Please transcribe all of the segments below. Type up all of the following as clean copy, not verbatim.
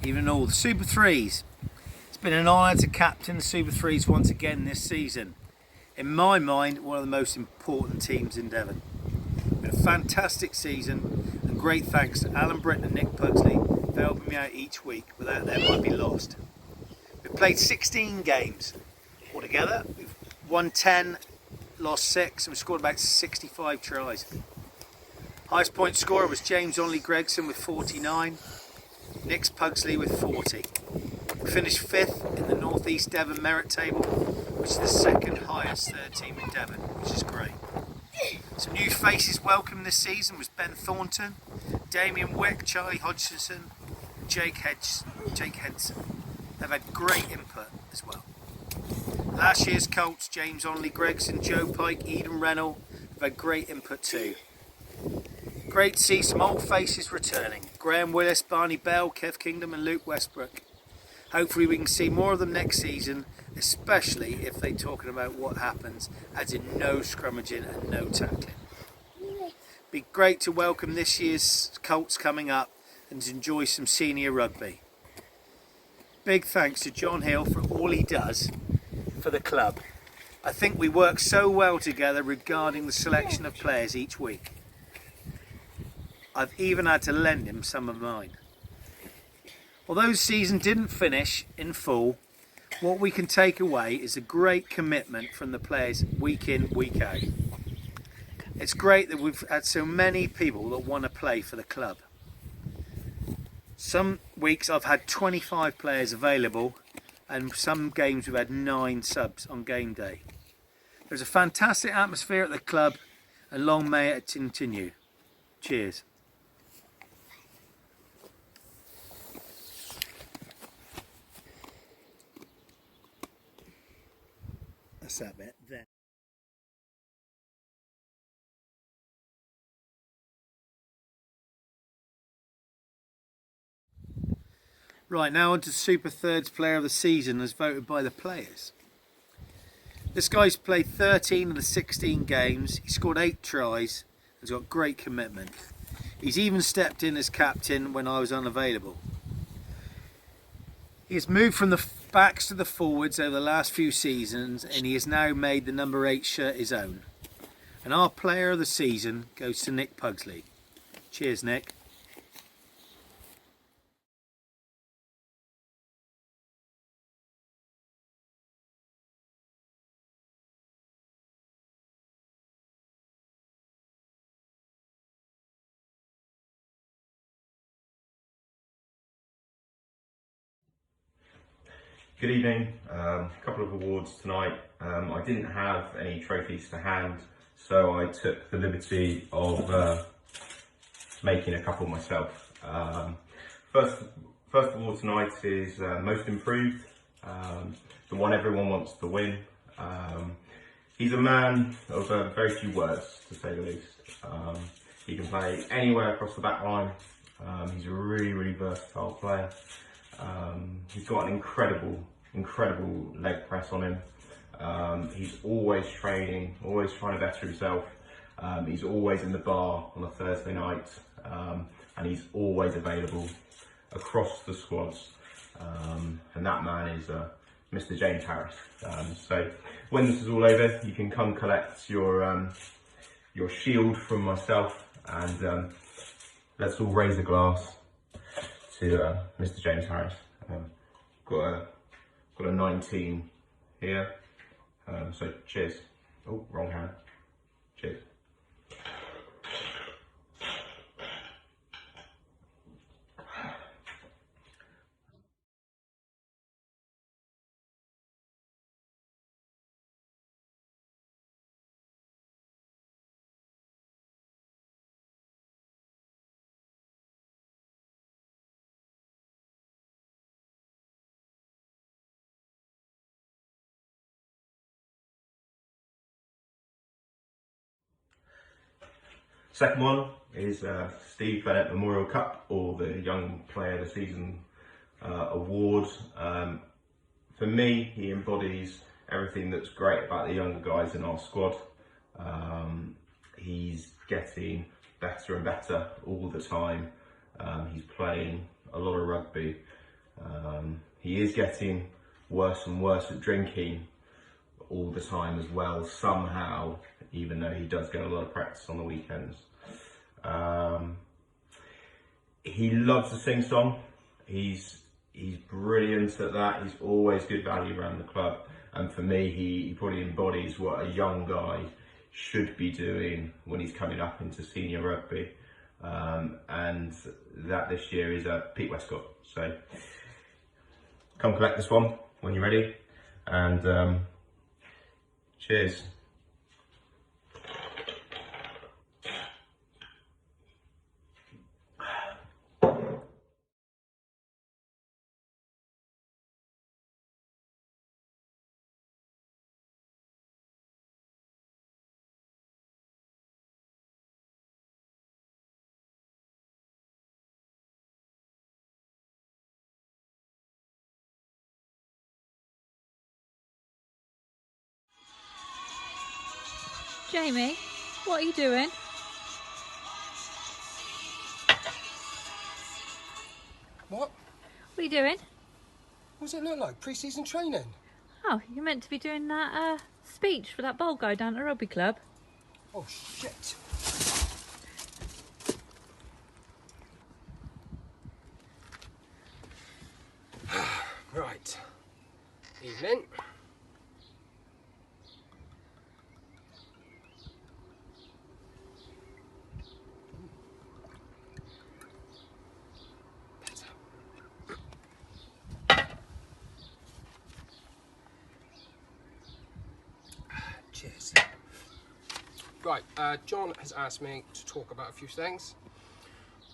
even all. The Super Threes. It's been an honour to captain the Super Threes once again this season. In my mind, one of the most important teams in Devon. It's been a fantastic season, and great thanks to Alan Britton and Nick Pugsley for helping me out each week. Without them, I'd be lost. We've played 16 games altogether. We've won 10, lost 6, and we've scored about 65 tries. Highest point scorer was James Onley Gregson with 49, Nick Pugsley with 40. We finished 5th in the North East Devon merit table, which is the second highest third team in Devon, which is great. Some new faces welcome this season was Ben Thornton, Damien Wick, Charlie Hodgson, Jake Henson. They've had great input as well. Last year's Colts, James Onley Gregson, Joe Pike, Eden Rennell, have had great input too. Great to see some old faces returning. Graham Willis, Barney Bell, Kev Kingdom and Luke Westbrook. Hopefully we can see more of them next season, especially if they're talking about what happens, as in no scrummaging and no tackling. Be great to welcome this year's Colts coming up and to enjoy some senior rugby. Big thanks to John Hill for all he does for the club. I think we work so well together regarding the selection of players each week. I've even had to lend him some of mine. Although the season didn't finish in full, what we can take away is a great commitment from the players week in, week out. It's great that we've had so many people that want to play for the club. Some weeks I've had 25 players available, and some games we've had 9 subs on game day. There's a fantastic atmosphere at the club, and long may it continue. Cheers. That's that bit there. Right, now on to Super Thirds Player of the Season as voted by the players. This guy's played 13 of the 16 games, he scored 8 tries, and has got great commitment. He's even stepped in as captain when I was unavailable. He has moved from the backs to the forwards over the last few seasons, and he has now made the number 8 shirt his own. And our player of the season goes to Nick Pugsley. Cheers, Nick. Good evening. A couple of awards tonight. I didn't have any trophies to hand, so I took the liberty of making a couple myself. First award tonight is Most Improved, the one everyone wants to win. He's a man of very few words, to say the least. He can play anywhere across the back line. He's a really versatile player. He's got an incredible leg press on him. He's always training, always trying to better himself. He's always in the bar on a Thursday night, and he's always available across the squads. And that man is Mr. James Harris. So when this is all over, you can come collect your shield from myself, and let's all raise a glass to Mr. James Harris. Got a 19 here, so cheers. Oh, wrong hand. Cheers. Second one is Steve Bennett Memorial Cup, or the Young Player of the Season award. For me, he embodies everything that's great about the younger guys in our squad. He's getting better and better all the time. He's playing a lot of rugby, He is getting worse and worse at drinking all the time as well, somehow, even though he does get a lot of practice on the weekends. He loves to sing song. He's brilliant at that. He's always good value around the club. And for me, he probably embodies what a young guy should be doing when he's coming up into senior rugby. And that this year is Pete Westcott. So come collect this one when you're ready. And cheers. Jamie, what are you doing? What? What are you doing? What does it look like? Pre-season training? Oh, you're meant to be doing that speech for that bowl guy down at the rugby club. Oh, shit. Right. Evening. Cheers. Right, John has asked me to talk about a few things.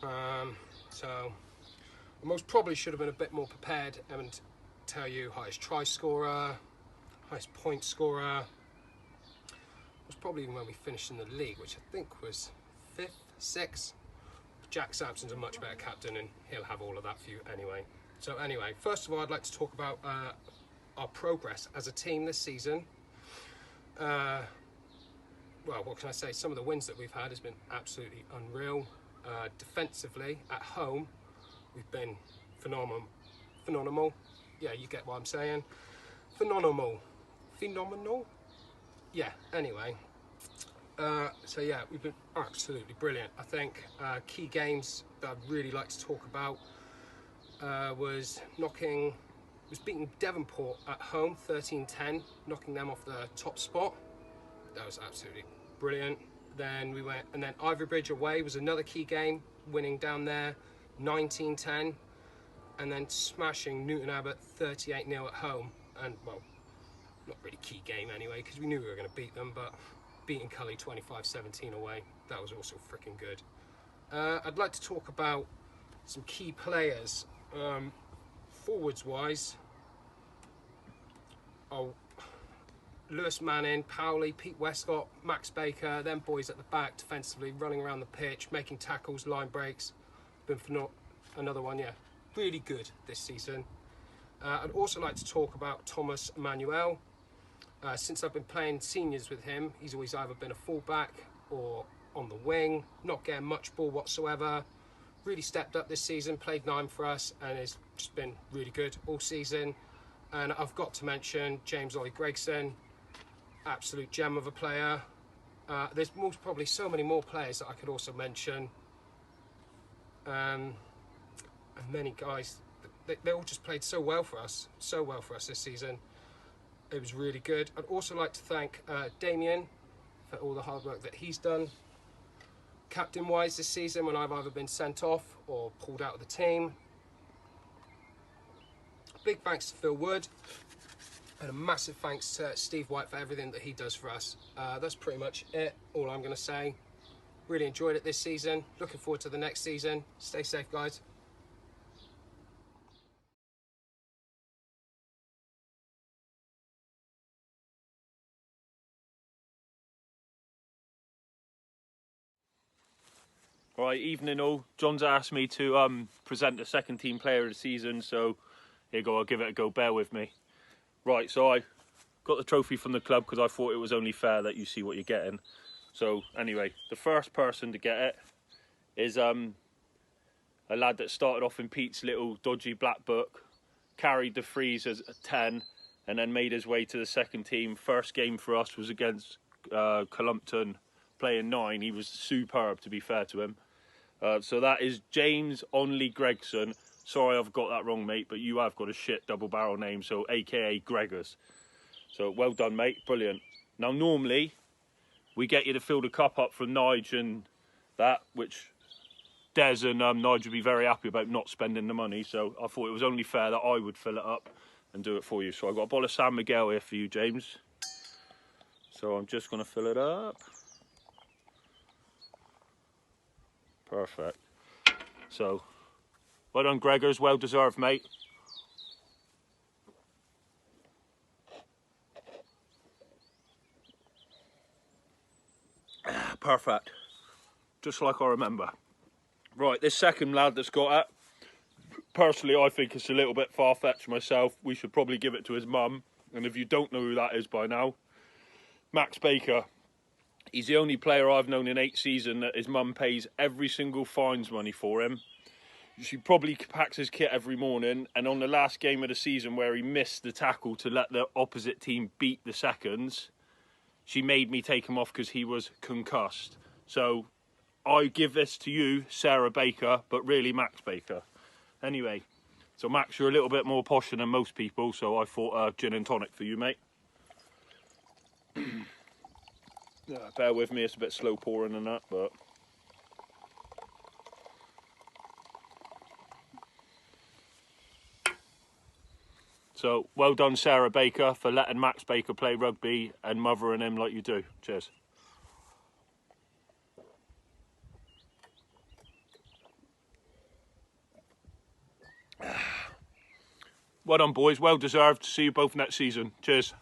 So I most probably should have been a bit more prepared and tell you highest try scorer, highest point scorer. It was probably even when we finished in the league, which I think was 5th, 6th. Jack Sampson's a much better captain and he'll have all of that for you anyway. So anyway, first of all, I'd like to talk about our progress as a team this season. Well, what can I say? Some of the wins that we've had has been absolutely unreal. Defensively, at home, we've been phenomenal. Yeah, you get what I'm saying. Phenomenal. Yeah, anyway. So yeah, we've been absolutely brilliant. I think key games that I'd really like to talk about was beating Devonport at home 13-10, knocking them off the top spot. That was absolutely brilliant. Then we went, and then Ivory Bridge away was another key game, winning down there 19-10, and then smashing Newton Abbott 38-0 at home. And well, not really key game anyway, because we knew we were going to beat them, but beating Cully 25-17 away, that was also freaking good. I'd like to talk about some key players. Forwards wise, Lewis Manning, Powley, Pete Westcott, Max Baker, them boys at the back defensively, running around the pitch, making tackles, line breaks. Been another one, yeah, really good this season. I'd also like to talk about Thomas Emmanuel. Since I've been playing seniors with him, he's always either been a fullback or on the wing, not getting much ball whatsoever. Really stepped up this season, played 9 for us, and has just been really good all season. And I've got to mention James Ollie Gregson, absolute gem of a player. There's probably so many more players that I could also mention. And many guys, they all just played so well for us this season. It was really good. I'd also like to thank Damien for all the hard work that he's done. Captain-wise this season, when I've either been sent off or pulled out of the team. Big thanks to Phil Wood. And a massive thanks to Steve White for everything that he does for us. That's pretty much it, all I'm going to say. Really enjoyed it this season. Looking forward to the next season. Stay safe, guys. Right, evening all. John's asked me to present the second team player of the season, so here you go, I'll give it a go, bear with me. Right, so I got the trophy from the club because I thought it was only fair that you see what you're getting. So anyway, the first person to get it is a lad that started off in Pete's little dodgy black book carried the Frees as a 10 and then made his way to the second team. First game for us was against Columpton, playing 9. He was superb, to be fair to him. So that is James Onley Gregson. Sorry I've got that wrong, mate, but you have got a shit double barrel name, so AKA Gregors. So well done, mate, brilliant. Now normally we get you to fill the cup up from Nige and that, which Des and Nige would be very happy about not spending the money, so I thought it was only fair that I would fill it up and do it for you. So I've got a bottle of San Miguel here for you, James. So I'm just going to fill it up. Perfect. So, well done, Gregors. Well deserved, mate. Perfect. Just like I remember. Right, this second lad that's got it, personally I think it's a little bit far-fetched myself. We should probably give it to his mum. And if you don't know who that is by now, Max Baker. He's the only player I've known in 8 seasons that his mum pays every single fines money for him. She probably packs his kit every morning, and on the last game of the season where he missed the tackle to let the opposite team beat the seconds, she made me take him off because he was concussed. So I give this to you, Sarah Baker, but really Max Baker. Anyway, so Max, you're a little bit more posher than most people, so I thought gin and tonic for you, mate. Bear with me, it's a bit slow pouring and that, but... So, well done Sarah Baker for letting Max Baker play rugby and mothering him like you do. Cheers. Well done, boys. Well deserved. See you both next season. Cheers.